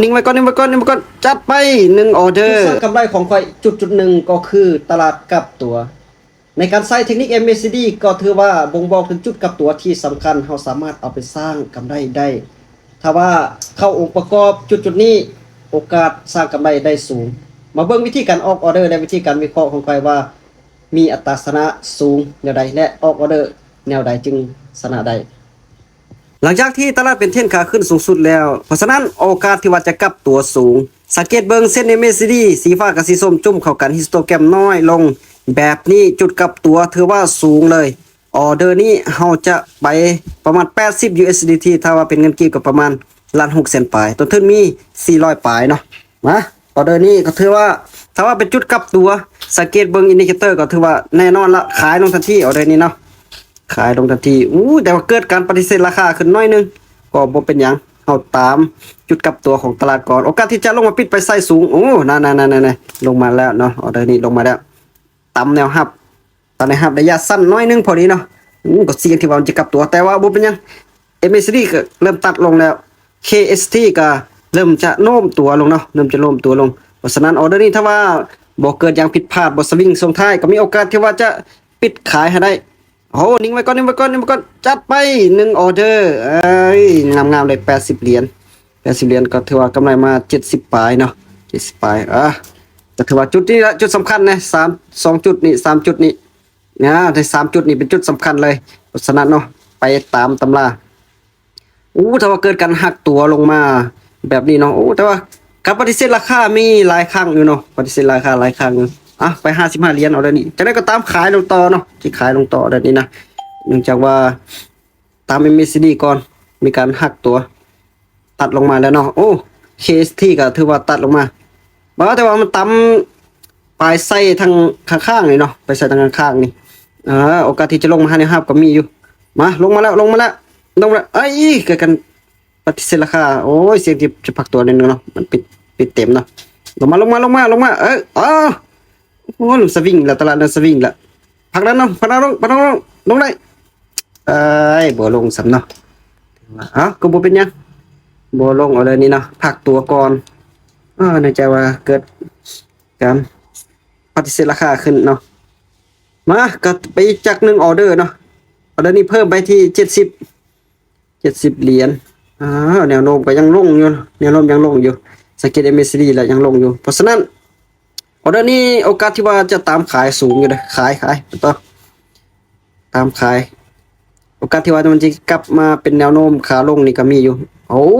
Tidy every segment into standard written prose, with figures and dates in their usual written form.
นิ่งไว้ก่อนจัดไป1ออเดอร์กำไรของข่อยจุดหนึ่งก็คือตลาดกลับตัวในการใช้เทคนิค MACD ก็ถือว่าบ่งบอกถึงจุดกลับตัวที่สำคัญเราสามารถเอาไปสร้างกำไรได้ถ้าว่าเข้าองค์ประกอบจุดนี้โอกาสสร้างกำไรได้สูงมาเบิ่งวิธีการออกออเดอร์และวิธีการวิเคราะห์ของข่อยว่ามีอัตราชนะสูงแนวใดและออกออเดอร์แนวใดจึงชนะได้หลังจากที่ตลาดเป็นเทรนขาขึ้นสูงสุดแล้วเพราะฉะนั้นโอกาสที่ว่าจะกลับตัวสูงสังเกตเบิ่งเส้น MACD สีฟ้ากับสีส้มจุ่มเข้ากันฮิสโตแกรมน้อยลงแบบนี้จุดกลับตัวถือว่าสูงเลยออเดอร์นี้เราจะไปประมาณ80 USDT ถ้าว่าเป็นเงินกีบก็ประมาณ1,600,000ปลายต้นทุนมี400ปลายเนาะมาออเดอร์นี้ก็ถือว่าถ้าว่าเป็นจุดกลับตัวสังเกตเบิ่งอินดิเคเตอร์ก็ถือว่าแน่นอนละขายลงทันทีออเดอร์นี้เนาะขายลงทันทีแต่ว่าเกิดการปฏิเสธราคาขึ้นน้อยนึงก็บ่เป็นหยังเอาตามจุดกลับตัวของตลาดก่อนโอกาสที่จะลงมาปิดไปไซสูงนั่นลงมาแล้วเนาะออเดอร์นี้ลงมาแล้วต่ำแนวรับตอนในรับระยะสั้นน้อยนึงพอดีเนาะก็เสี่ยงที่ว่ามันจะกลับตัวแต่ว่าบ่เป็นหยัง MACD ก็เริ่มตัดลงแล้ว KST ก็เริ่มจะโน้มตัวลงเนาะเริ่มจะโน้มตัวลงเพราะฉะนั้นออเดอร์นี้ถ้าว่าบ่เกิดอย่างผิดพลาดบ่สวิงส่งท้ายก็มีโอกาสที่ว่าจะปิดขายให้ได้นิ่งไว้ก่อนจัดไป1ออเดอร์งามๆเลย80 เหรียญก็ถือว่ากำไรมา70ปลายเนาะ70ปลายก็ถือว่าจุดนี้ละจุดสำคัญนะ2จุดนี้3จุดนี้นะใน3จุดนี้เป็นจุดสำคัญเลยเพราะฉะนั้นเนาะไปตามตำราถ้าว่าเกิดการหักตัวลงมาแบบนี้เนาะแต่ว่าการปฏิเสธราคามีหลายครั้งอยู่เนาะปฏิเสธราคาหลายครั้งไป55 เหรียญเอาเดี๋ยวนี้จะได้ก็ตามขายลงต่อเนาะที่ขายลงต่อเดี๋ยวนี้นะเนื่องจากว่าตาม MACD ก่อนมีการหักตัวตัดลงมาแล้วเนาะKST ก็ถือว่าตัดลงมาแต่ว่ามันต่ำปลายไส้ทางข้างๆนี่เนาะไปไส้ทางข้างๆนี่โอกาสที่จะลงมาในภาพก็มีอยู่มาลงมาแล้วเกิดกันปฏิเสธราคาเสียงที่จะพักตัวนิดนึงเนาะมันปิดเต็มเนาะลงมาลงสวิงแล้วตลาดนั้นสวิงแล้วพักแล้วเนาะพักลงได้บ่ลงสำเนาะก็บ่เป็นหยังบ่ลงเอาเลยนี่เนาะพักตัวก่อนในใจว่าเกิดการปฏิเสธราคาขึ้นเนาะมาก็ไปจาก1ออเดอร์เนาะออเดอร์นี้เพิ่มไปที่70 เหรียญแนวโน้มก็ยังลงอยู่สังเกต MACD แล้วยังลงอยู่เพราะฉะนั้นออเดอร์นี้โอกาสที่ว่าจะตามขายสูงอยู่เลยขายต่อตามขายโอกาสที่ว่ามันจะกลับมาเป็นแนวโน้มขาลงนี่ก็มีอยู่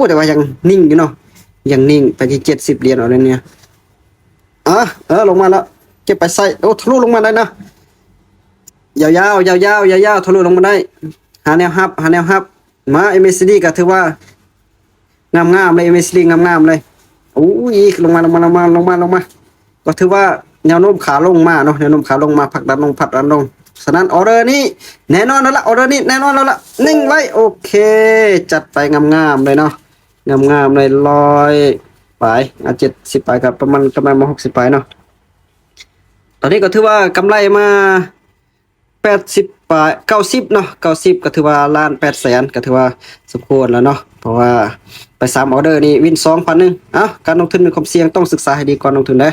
แต่ว่ายังนิ่งอยู่เนาะยังนิ่งไปที่70 เหรียญเอาเลยเนี่ยลงมาแล้วเก็บไปใส่ทะลุลงมาได้นะยาวทะลุลงมาได้หาแนวฮับมา MACD ก็ถือว่างามเลย MACD งามเลยลงมาก็ถือว่าแนวโน้มขาลงมาเนาะแนวโน้มขาลงมาผลักดันลงฉะนั้นออเดอร์นี้แน่นอนแล้วล่ะนิ่งไว้โอเคจัดไปงามเลยเนาะงามเลย100ปลาย70ปลายกับประมาณกำไรมา60ปลายเนาะตอนนี้ก็ถือว่ากำไรมา80ปลาย90เนาะ90ก็ถือว่า1,800,000ก็ถือว่าสมควรแล้วเนาะเพราะว่าไป3ออเดอร์นี้วิน2,000การลงทุนมีความเสี่ยงต้องศึกษาให้ดีก่อนลงทุนนะ